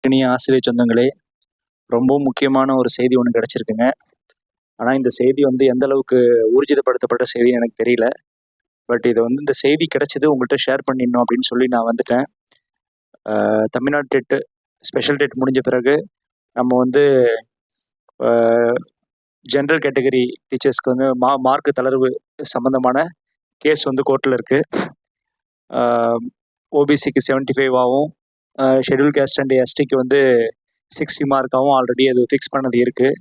அன்பிற்கினிய ஆசிரியர் சொந்தங்களே, ரொம்ப முக்கியமான ஒரு செய்தி ஒன்று கிடச்சிருக்குங்க. ஆனால் இந்த செய்தி எந்த அளவுக்கு ஊர்ஜிதப்படுத்தப்பட்ட செய்தின்னு எனக்கு தெரியல. பட் இதை இந்த செய்தி கிடைச்சது உங்கள்கிட்ட ஷேர் பண்ணிடணும் அப்படின்னு சொல்லி நான் வந்துட்டேன். தமிழ்நாடு டெட்டு ஸ்பெஷல் டெட் முடிஞ்ச பிறகு நம்ம ஜென்ரல் கேட்டகரி டீச்சர்ஸ்க்கு மார்க் தளர்வு சம்மந்தமான கேஸ் கோர்ட்டில் இருக்குது. ஓபிசிக்கு 75ஆகவும் ஷெட்யூல் கேஸ்ட் அண்ட் எஸ்டிக்கு 60 மார்க்காகவும் ஆல்ரெடி அது ஃபிக்ஸ் பண்ணது இருக்குது.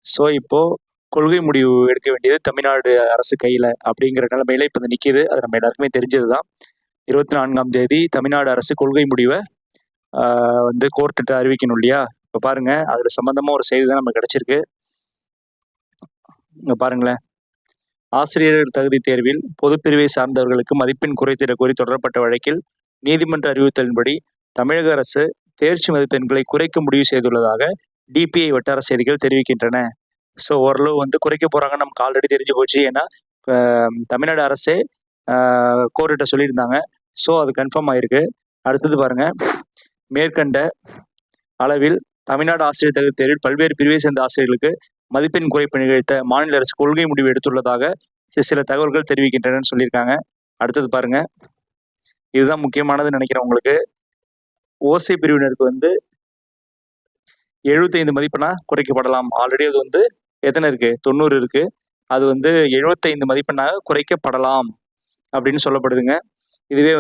ஸோ இப்போது கொள்கை முடிவு எடுக்க வேண்டியது தமிழ்நாடு அரசு கையில் அப்படிங்கிற நிலைமையில இப்போ நிற்கிது. அது நம்ம எல்லாருக்குமே தெரிஞ்சது தான். 24ஆம் தேதி தமிழ்நாடு அரசு கொள்கை முடிவை கோர்ட்டுட்டு அறிவிக்கணும் இல்லையா? இப்போ பாருங்கள், அதில் சம்மந்தமாக ஒரு செய்தி தான் நமக்கு கிடச்சிருக்கு. இங்கே பாருங்களேன். ஆசிரியர்கள் தகுதி தேர்வில் பொதுப்பிரிவை சார்ந்தவர்களுக்கு மதிப்பெண் குறைத்திட கோரி தொடரப்பட்ட வழக்கில் நீதிமன்ற அறிவுறுத்தலின்படி தமிழக அரசு தேர்ச்சி மதிப்பெண்களை குறைக்க முடிவு செய்துள்ளதாக டிபிஐ வட்டார செய்திகள் தெரிவிக்கின்றன. ஸோ ஓரளவு குறைக்க போகிறாங்கன்னு நமக்கு ஆல்ரெடி தெரிஞ்சு போச்சு. ஏன்னா தமிழ்நாடு அரசே கோர்ட்டிட்ட சொல்லியிருந்தாங்க. ஸோ அது கன்ஃபார்ம் ஆயிருக்கு. அடுத்தது பாருங்கள், மேற்கண்ட அளவில் தமிழ்நாடு ஆசிரியர் தகுதி தேர்வில் பல்வேறு பிரிவை சேர்ந்த ஆசிரியர்களுக்கு மதிப்பெண் குறைப்பு நிகழ்த்த மாநில அரசு கொள்கை முடிவு எடுத்துள்ளதாக சில தகவல்கள் தெரிவிக்கின்றனன்னு சொல்லியிருக்காங்க. அடுத்தது பாருங்க, இதுதான் முக்கியமானதுன்னு நினைக்கிறேன். உங்களுக்கு ஓசி பிரிவினருக்கு 75 மதிப்பெண்ணா குறைக்கப்படலாம். ஆல்ரெடி அது எத்தனை இருக்கு? 90 இருக்கு. அது 75 மதிப்பெண்ணாக குறைக்கப்படலாம் அப்படின்னு சொல்லப்படுதுங்க. இதுவே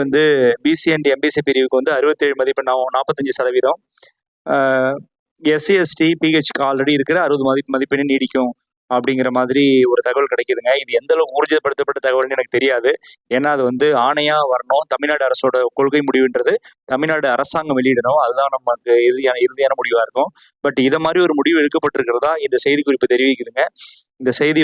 பிசி அண்ட் எம்பிசி பிரிவுக்கு 67 மதிப்பெண்ணாகும், 45%. எஸ்சி எஸ்டி பிஹெச்க்கு ஆல்ரெடி இருக்கிற 60 மதிப்பெண்ணை நீடிக்கும் அப்படிங்கிற மாதிரி ஒரு தகவல் கிடைக்குதுங்க. இது எந்த அளவுக்கு ஊர்ஜிதப்படுத்தப்பட்ட தகவல்னு எனக்கு தெரியாது. ஏன்னா அது ஆணையாக வரணும். தமிழ்நாடு அரசோட கொள்கை முடிவுன்றது தமிழ்நாடு அரசாங்கம் வெளியிடணும். அதுதான் நமக்கு இறுதியான முடிவாக இருக்கும். பட் இதை மாதிரி ஒரு முடிவு எடுக்கப்பட்டிருக்கிறதா இந்த செய்தி குறிப்பு தெரிவிக்குதுங்க. இந்த செய்தி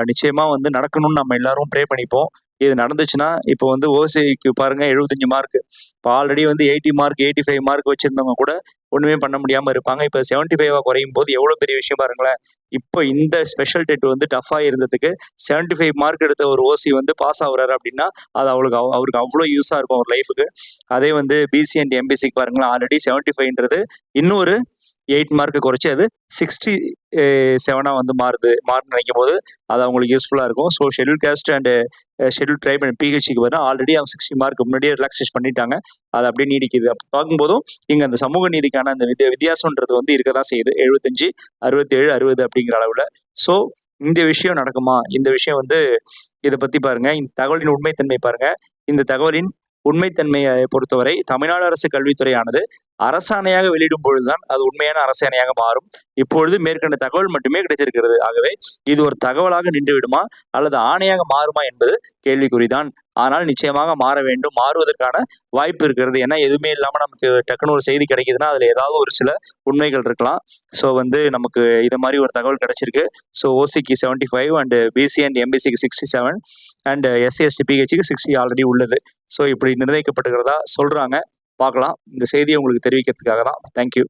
நிச்சயமா நடக்கணும்னு நம்ம எல்லாரும் ப்ரே பண்ணிப்போம். இது நடந்துச்சுன்னா இப்போ ஓசிக்கு பாருங்க 75 மார்க். இப்போ ஆல்ரெடி 80 மார்க் 85 மார்க் வச்சிருந்தவங்க கூட ஒண்ணுமே பண்ண முடியாம இருப்பாங்க. இப்போ 75 குறையும் போது எவ்வளவு பெரிய விஷயம் பாருங்களேன். இப்போ இந்த ஸ்பெஷல் டெட் டஃபா இருந்ததுக்கு 75 மார்க் எடுத்த ஒரு ஓசி பாஸ் ஆகுறாரு அப்படின்னா அது அவருக்கு அவ்வளோ யூஸா இருக்கும் ஒரு லைஃபுக்கு. அதே பிசி அண்ட் எம்பிசிக்கு பாருங்களேன், ஆல்ரெடி 75ன்றது இன்னொரு 8 மார்க்கு குறைச்சி அது 67 மாறுன்னு நினைக்கும் போது அது அவங்களுக்கு யூஸ்ஃபுல்லாக இருக்கும். So schedule caste and schedule tribe and பிஹெச்சிக்கு வர ஆல்ரெடி அவங்க 60 மார்க் முன்னாடியே ரிலாக்ஸேஷன் பண்ணிட்டாங்க. அது அப்படியே நீடிக்குது. அப்போ பார்க்கும்போதும் இங்கே அந்த சமூக நீதிக்கான அந்த வித்தியாசம்ன்றது இருக்க தான் செய்யுது. 75, 67, 60 அப்படிங்கிற அளவில். ஸோ இந்த விஷயம் நடக்குமா? இந்த விஷயம் இதை பற்றி பாருங்க. இந்த தகவலின் உண்மைத்தன்மை பாருங்க. இந்த தகவலின் உண்மைத்தன்மையை பொறுத்தவரை தமிழ்நாடு அரசு கல்வித்துறையானது அரசாணையாக வெளியிடும் பொழுதுதான் அது உண்மையான அரசாணையாக மாறும். இப்பொழுது மேற்கண்ட தகவல் மட்டுமே கிடைத்திருக்கிறது. ஆகவே இது ஒரு தகவலாக நின்று விடுமா அல்லது ஆணையாக மாறுமா என்பது கேள்விக்குறிதான். ஆனால் நிச்சயமாக மாற வேண்டும், மாறுவதற்கான வாய்ப்பு இருக்கிறது. ஏன்னா எதுவுமே இல்லாமல் நமக்கு டக்குனு ஒரு செய்தி கிடைக்குதுன்னா அதில் ஏதாவது ஒரு சில உண்மைகள் இருக்கலாம். ஸோ நமக்கு இதை மாதிரி ஒரு தகவல் கிடைச்சிருக்கு. ஸோ ஓசிக்கு 75 அண்ட் பிசி அண்ட் எம்பிசிக்கு 67 அண்ட் எஸ்சி எஸ்டி பிஹெச்சுக்கு 60 ஆல்ரெடி உள்ளது. ஸோ இப்படி நிர்ணயிக்கப்பட்டுக்கிறதா சொல்றாங்க. பார்க்கலாம். இந்த செய்தியை உங்களுக்கு தெரிவிக்கிறதுக்காக தான். தேங்க்யூ.